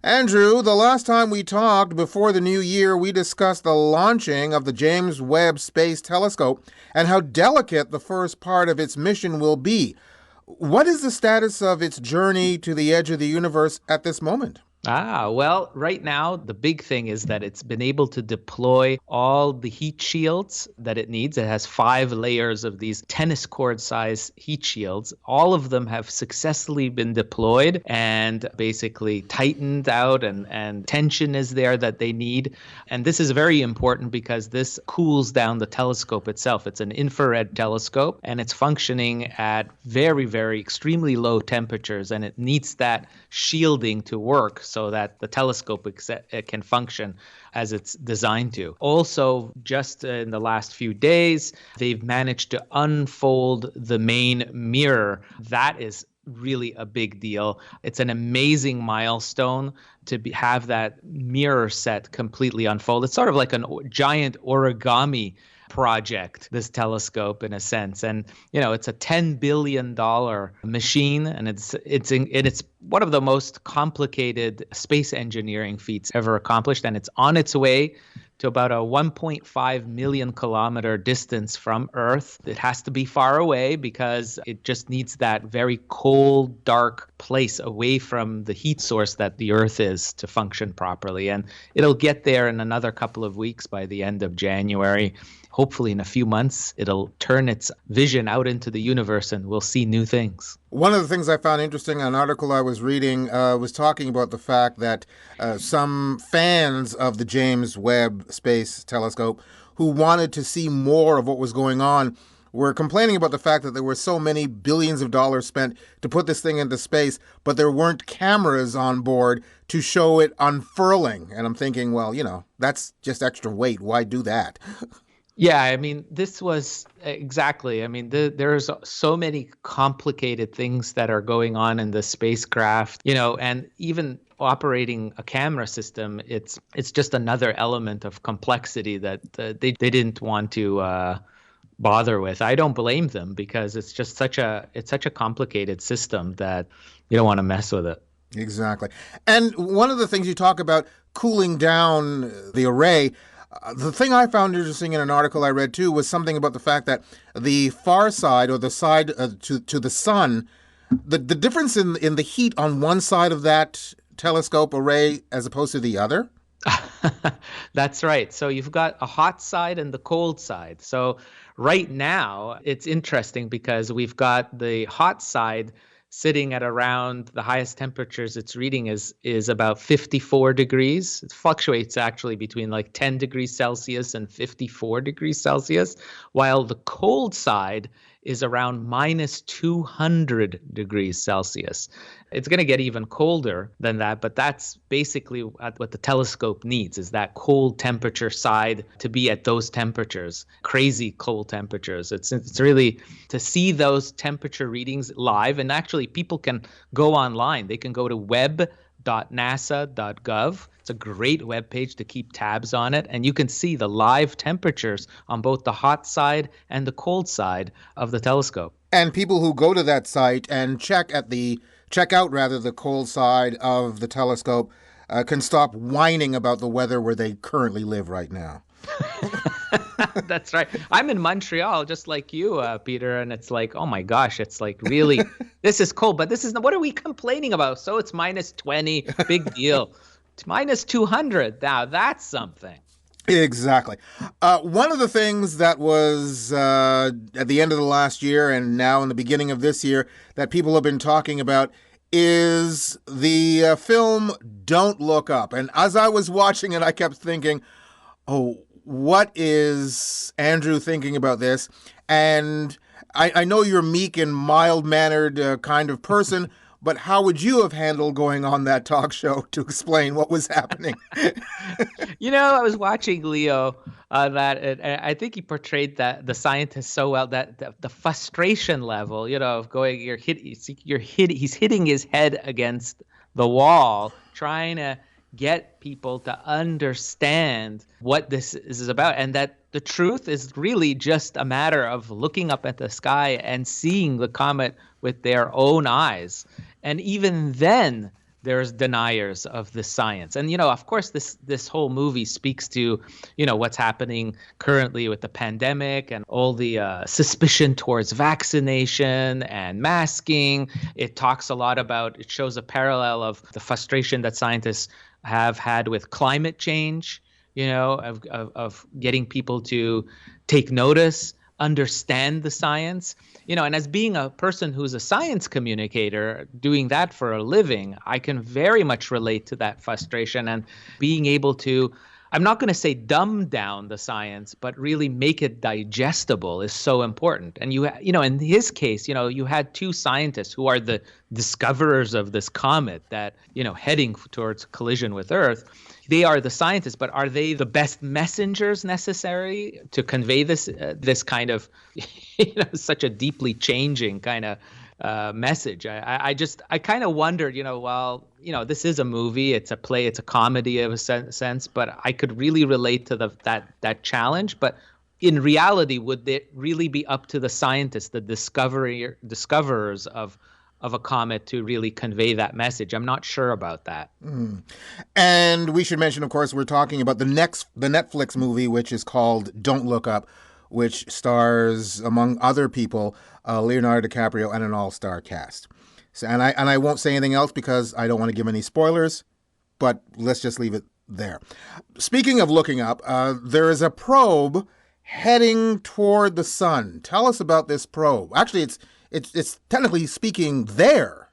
[SPEAKER 4] Andrew, the last time we talked before the new year, we discussed the launching of the James Webb Space Telescope and how delicate the first part of its mission will be. What is the status of its journey to the edge of the universe at this moment?
[SPEAKER 7] Well, right now, the big thing is that it's been able to deploy all the heat shields that it needs. It has 5 layers of these tennis court size heat shields. All of them have successfully been deployed and basically tightened out, and tension is there that they need. And this is very important because this cools down the telescope itself. It's an infrared telescope and it's functioning at very, very extremely low temperatures, and it needs that shielding to work so that the telescope can function as it's designed to. Also, just in the last few days, they've managed to unfold the main mirror. That is really a big deal. It's an amazing milestone to have that mirror set completely unfold. It's sort of like a giant origami project, this telescope, in a sense. And it's a $10 billion machine, and it's one of the most complicated space engineering feats ever accomplished, and it's on its way to about a 1.5 million kilometer distance from Earth. It has to be far away because it just needs that very cold, dark place away from the heat source that the Earth is to function properly. And it'll get there in another couple of weeks by the end of January. Hopefully in a few months, it'll turn its vision out into the universe and we'll see new things.
[SPEAKER 4] One of the things I found interesting, an article I was reading was talking about the fact that some fans of the James Webb Space Telescope who wanted to see more of what was going on were complaining about the fact that there were so many billions of dollars spent to put this thing into space, but there weren't cameras on board to show it unfurling. And I'm thinking, well, that's just extra weight. Why do that?
[SPEAKER 7] Yeah, I mean, this was exactly. I mean, there's so many complicated things that are going on in the spacecraft, and even operating a camera system, it's just another element of complexity that they didn't want to bother with. I don't blame them because it's just such a complicated system that you don't want to mess with it.
[SPEAKER 4] Exactly. And one of the things you talk about, cooling down the array. The thing I found interesting in an article I read, too, was something about the fact that the far side, or the side to the sun, the difference in the heat on one side of that telescope array as opposed to the other?
[SPEAKER 7] That's right. So you've got a hot side and the cold side. So right now, it's interesting because we've got the hot side sitting at around the highest temperatures it's reading is about 54 degrees. It fluctuates actually between like 10 degrees Celsius and 54 degrees Celsius, while the cold side is around minus 200 degrees Celsius. It's going to get even colder than that, but that's basically what the telescope needs, is that cold temperature side to be at those temperatures, crazy cold temperatures. It's really to see those temperature readings live, and actually people can go online. They can go to web.nasa.gov. It's a great webpage to keep tabs on it, and you can see the live temperatures on both the hot side and the cold side of the telescope.
[SPEAKER 4] And people who go to that site and check out the cold side of the telescope can stop whining about the weather where they currently live right now.
[SPEAKER 7] That's right. I'm in Montreal, just like you, Peter, and it's like, oh my gosh, it's like really, this is cold, but what are we complaining about? So it's minus 20, big deal. It's minus 200. Now that's something.
[SPEAKER 4] Exactly. One of the things that was at the end of the last year and now in the beginning of this year that people have been talking about is the film Don't Look Up. And as I was watching it, I kept thinking, oh, what is Andrew thinking about this? And I know you're meek and mild-mannered kind of person, but how would you have handled going on that talk show to explain what was happening?
[SPEAKER 7] I was watching Leo that, and I think he portrayed the scientist so well, that the frustration level, of going, he's hitting his head against the wall, trying to get people to understand what this is about, and that the truth is really just a matter of looking up at the sky and seeing the comet with their own eyes. And even then, there's deniers of the science. And, of course, this whole movie speaks to, what's happening currently with the pandemic and all the suspicion towards vaccination and masking. It talks a lot about, it shows a parallel of the frustration that scientists have had with climate change, of getting people to take notice, understand the science, and as being a person who's a science communicator, doing that for a living, I can very much relate to that frustration, and being able to, I'm not going to say dumb down the science, but really make it digestible is so important. And in his case, you had two scientists who are the discoverers of this comet that, heading towards collision with Earth. They are the scientists, but are they the best messengers necessary to convey this kind of, such a deeply changing kind of message? I kind of wondered, this is a movie, it's a play, it's a comedy of a sense, but I could really relate to that challenge. But in reality, would it really be up to the scientists, the discoverers of a comet, to really convey that message? I'm not sure about that.
[SPEAKER 4] And we should mention, of course, we're talking about the Netflix movie, which is called Don't Look Up, which stars, among other people, Leonardo DiCaprio and an all-star cast. So, and I won't say anything else because I don't want to give any spoilers, but let's just leave it there. Speaking of looking up, there is a probe heading toward the sun. Tell us about this probe. Actually, it's technically speaking there.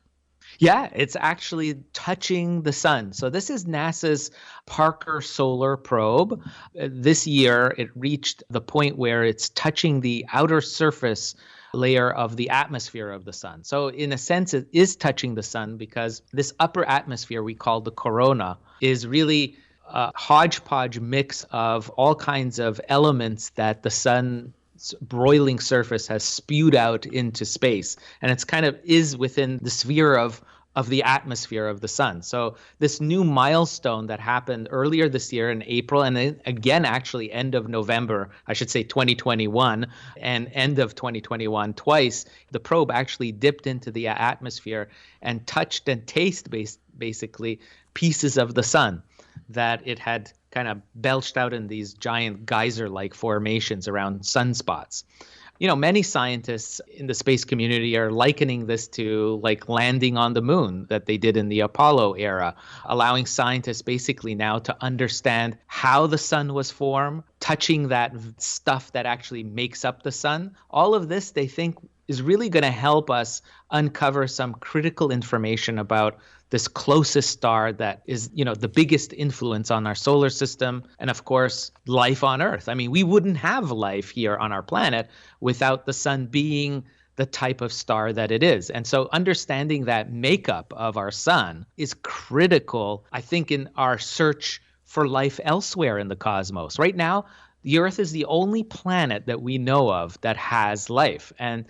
[SPEAKER 7] Yeah, it's actually touching the sun. So this is NASA's Parker Solar Probe. This year, it reached the point where it's touching the outer surface layer of the atmosphere of the sun. So in a sense, it is touching the sun because this upper atmosphere we call the corona is really a hodgepodge mix of all kinds of elements that the sun's broiling surface has spewed out into space. And it's kind of is within the sphere of the atmosphere of the sun. So this new milestone that happened earlier this year in April, and then again, actually end of November, I should say 2021, and end of 2021 twice, the probe actually dipped into the atmosphere and touched and tasted basically pieces of the sun that it had kind of belched out in these giant geyser-like formations around sunspots. Many scientists in the space community are likening this to like landing on the moon that they did in the Apollo era, allowing scientists basically now to understand how the sun was formed, touching that stuff that actually makes up the sun. All of this, they think, is really going to help us uncover some critical information about this closest star that is, the biggest influence on our solar system and, of course, life on Earth. I mean, we wouldn't have life here on our planet without the sun being the type of star that it is. And so understanding that makeup of our sun is critical, I think, in our search for life elsewhere in the cosmos. Right now, the Earth is the only planet that we know of that has life. And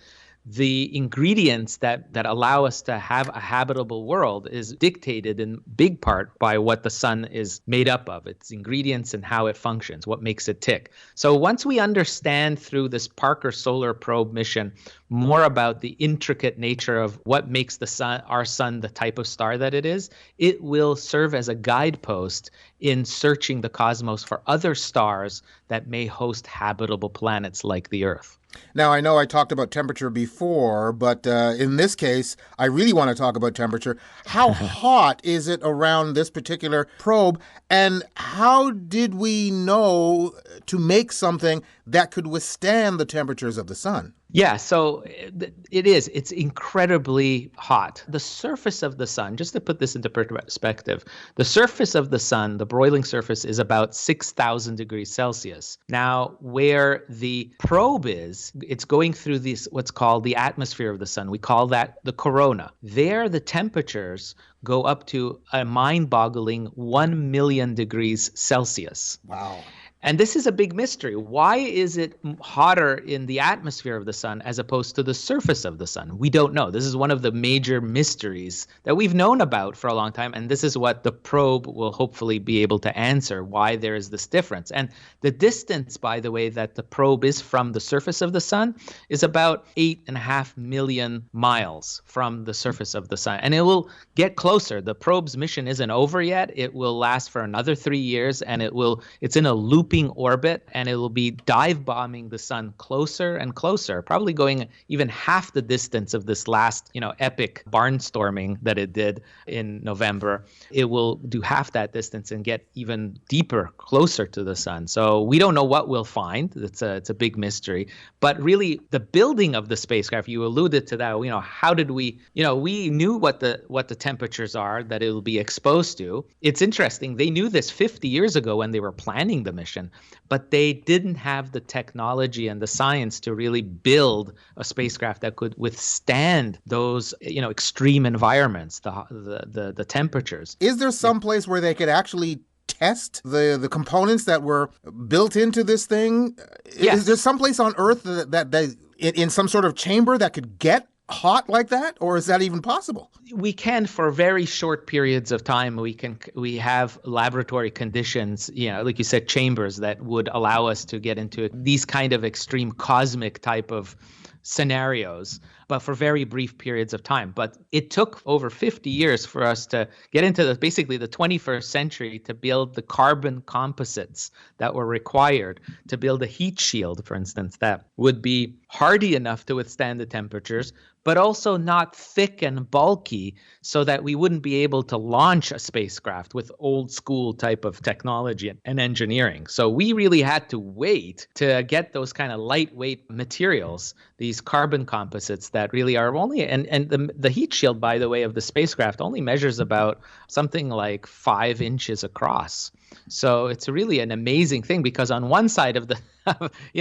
[SPEAKER 7] the ingredients that allow us to have a habitable world is dictated in big part by what the sun is made up of, its ingredients and how it functions, what makes it tick. So once we understand through this Parker Solar Probe mission more about the intricate nature of what makes our sun the type of star that it is, it will serve as a guidepost in searching the cosmos for other stars that may host habitable planets like the Earth.
[SPEAKER 4] Now, I know I talked about temperature before, but in this case, I really want to talk about temperature. How hot is it around this particular probe, and how did we know to make something that could withstand the temperatures of the sun?
[SPEAKER 7] Yeah, so it's incredibly hot. The surface of the sun, just to put this into perspective, the surface of the sun, the broiling surface, is about 6,000 degrees Celsius. Now, where the probe is, it's going through what's called the atmosphere of the sun. We call that the corona. There, the temperatures go up to a mind-boggling 1 million degrees Celsius.
[SPEAKER 4] Wow.
[SPEAKER 7] And this is a big mystery. Why is it hotter in the atmosphere of the sun as opposed to the surface of the sun? We don't know. This is one of the major mysteries that we've known about for a long time. And this is what the probe will hopefully be able to answer, why there is this difference. And the distance, by the way, that the probe is from the surface of the sun is about 8.5 million miles from the surface of the sun. And it will get closer. The probe's mission isn't over yet. It will last for another 3 years, and it's in a looping orbit, and it will be dive bombing the sun closer and closer, probably going even half the distance of this last, epic barnstorming that it did in November. It will do half that distance and get even deeper, closer to the sun. So we don't know what we'll find. It's a big mystery. But really, the building of the spacecraft, you alluded to that. How did we knew what the temperatures are that it will be exposed to. It's interesting. They knew this 50 years ago when they were planning the mission. But they didn't have the technology and the science to really build a spacecraft that could withstand those, extreme environments, the temperatures.
[SPEAKER 4] Is there some place where they could actually test the components that were built into this thing?
[SPEAKER 7] Yes.
[SPEAKER 4] Is there some place on Earth that they, in some sort of chamber that could get hot like that, or is that even possible?
[SPEAKER 7] We can, for very short periods of time, we have laboratory conditions, like you said, chambers that would allow us to get into these kind of extreme cosmic type of scenarios, but for very brief periods of time. But it took over 50 years for us to get into basically the 21st century to build the carbon composites that were required to build a heat shield, for instance, that would be hardy enough to withstand the temperatures, but also not thick and bulky so that we wouldn't be able to launch a spacecraft with old school type of technology and engineering. So we really had to wait to get those kind of lightweight materials, these carbon composites that really are only, and the heat shield, by the way, of the spacecraft only measures about something like 5 inches across. So it's really an amazing thing, because on one side of the,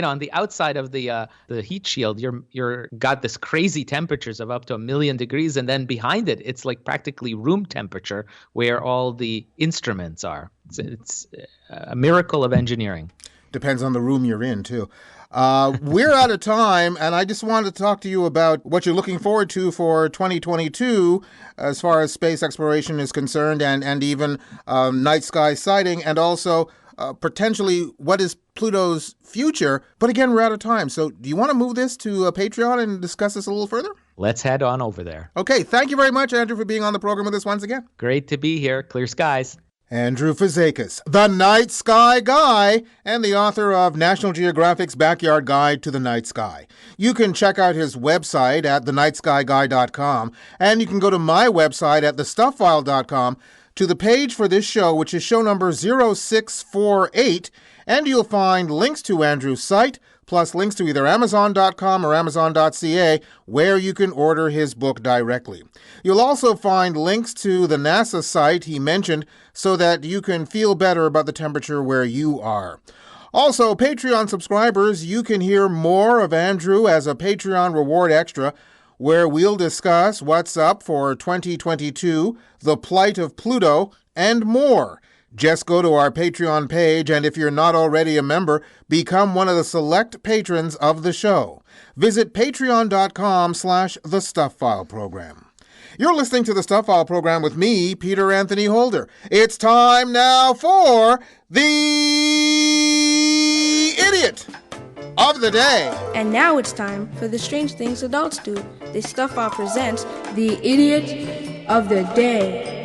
[SPEAKER 7] on the outside of the heat shield, you're got this crazy temperatures of up to 1 million degrees, and then behind it, it's like practically room temperature where all the instruments are. It's a miracle of engineering.
[SPEAKER 4] Depends on the room you're in, too. We're out of time, and I just wanted to talk to you about what you're looking forward to for 2022 as far as space exploration is concerned, and even night sky sighting, and also potentially what is Pluto's future. But again, we're out of time. So do you want to move this to Patreon and discuss this a little further?
[SPEAKER 7] Let's head on over there.
[SPEAKER 4] Okay. Thank you very much, Andrew, for being on the program with us once again.
[SPEAKER 7] Great to be here. Clear skies.
[SPEAKER 4] Andrew Fazekas, the Night Sky Guy, and the author of National Geographic's Backyard Guide to the Night Sky. You can check out his website at thenightskyguy.com, and you can go to my website at thestufffile.com to the page for this show, which is show number 0648, and you'll find links to Andrew's site, plus links to either Amazon.com or Amazon.ca, where you can order his book directly. You'll also find links to the NASA site he mentioned so that you can feel better about the temperature where you are. Also, Patreon subscribers, you can hear more of Andrew as a Patreon reward extra, where we'll discuss what's up for 2022, the plight of Pluto, and more. Just go to our Patreon page, and if you're not already a member, become one of the select patrons of the show. Visit patreon.com/The Stuff File Program. You're listening to The Stuff File Program with me, Peter Anthony Holder. It's time now for the Idiot of the Day.
[SPEAKER 14] And now it's time for the Strange Things Adults Do. The Stuff File presents the Idiot of the Day.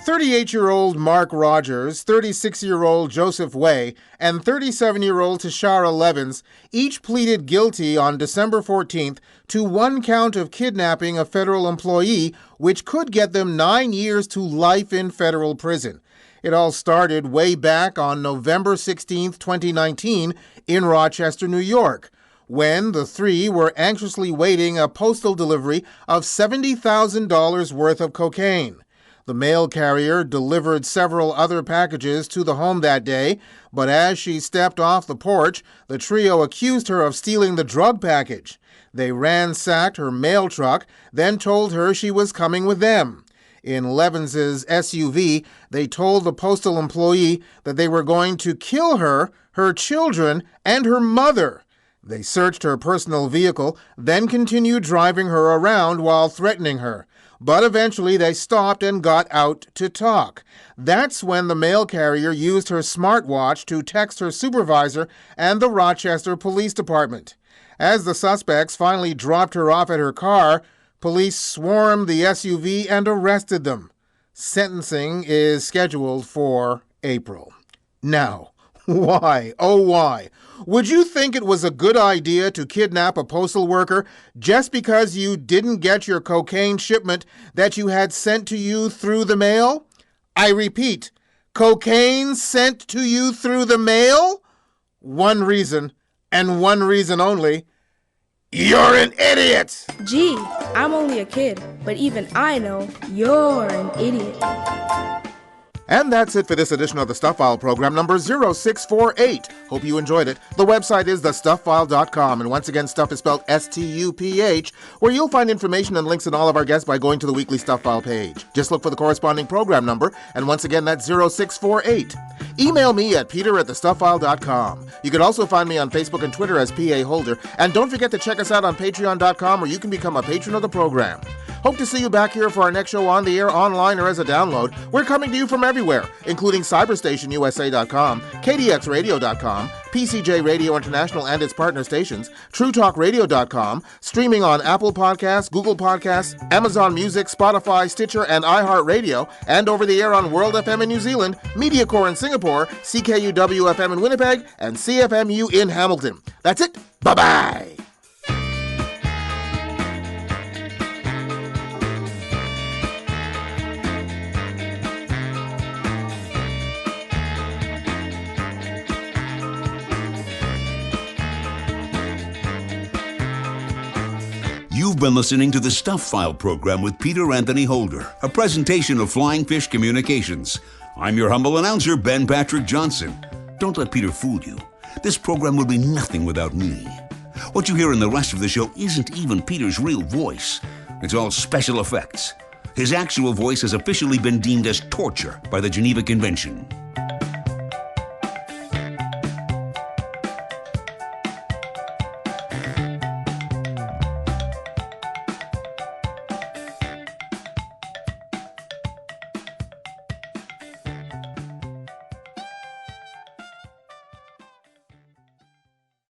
[SPEAKER 4] 38-year-old Mark Rogers, 36-year-old Joseph Way, and 37-year-old Tashara Levins each pleaded guilty on December 14th to one count of kidnapping a federal employee, which could get them 9 years to life in federal prison. It all started way back on November 16th, 2019, in Rochester, New York, when the three were anxiously waiting a postal delivery of $70,000 worth of cocaine. The mail carrier delivered several other packages to the home that day, but as she stepped off the porch, the trio accused her of stealing the drug package. They ransacked her mail truck, then told her she was coming with them. In Levins's SUV, they told the postal employee that they were going to kill her, her children, and her mother. They searched her personal vehicle, then continued driving her around while threatening her. But eventually they stopped and got out to talk. That's when the mail carrier used her smartwatch to text her supervisor and the Rochester Police Department. As the suspects finally dropped her off at her car, police swarmed the SUV and arrested them. Sentencing is scheduled for April. Now, why, oh why, would you think it was a good idea to kidnap a postal worker just because you didn't get your cocaine shipment that you had sent to you through the mail? I repeat, cocaine sent to you through the mail? One reason, and one reason only: you're an idiot!
[SPEAKER 14] Gee, I'm only a kid, but even I know you're an idiot.
[SPEAKER 4] And that's it for this edition of the Stuff File program, number 0648. Hope you enjoyed it. The website is thestufffile.com, and once again, Stuff is spelled S-T-U-P-H, where you'll find information and links on all of our guests by going to the weekly Stuff File page. Just look for the corresponding program number, and once again, that's 0648. Email me at peter@thestufffile.com. You can also find me on Facebook and Twitter as P.A. Holder, and don't forget to check us out on patreon.com, where you can become a patron of the program. Hope to see you back here for our next show on the air, online, or as a download. We're coming to you from everywhere, including CyberstationUSA.com, KDXRadio.com, PCJ Radio International and its partner stations, TrueTalkRadio.com, streaming on Apple Podcasts, Google Podcasts, Amazon Music, Spotify, Stitcher, and iHeartRadio, and over the air on World FM in New Zealand, MediaCore in Singapore, CKUW FM in Winnipeg, and CFMU in Hamilton. That's it. Bye-bye.
[SPEAKER 3] You've been listening to the Stuff File program with Peter Anthony Holder, a presentation of Flying Fish Communications. I'm your humble announcer, Ben Patrick Johnson. Don't let Peter fool you. This program would be nothing without me. What you hear in the rest of the show isn't even Peter's real voice. It's all special effects. His actual voice has officially been deemed as torture by the Geneva Convention.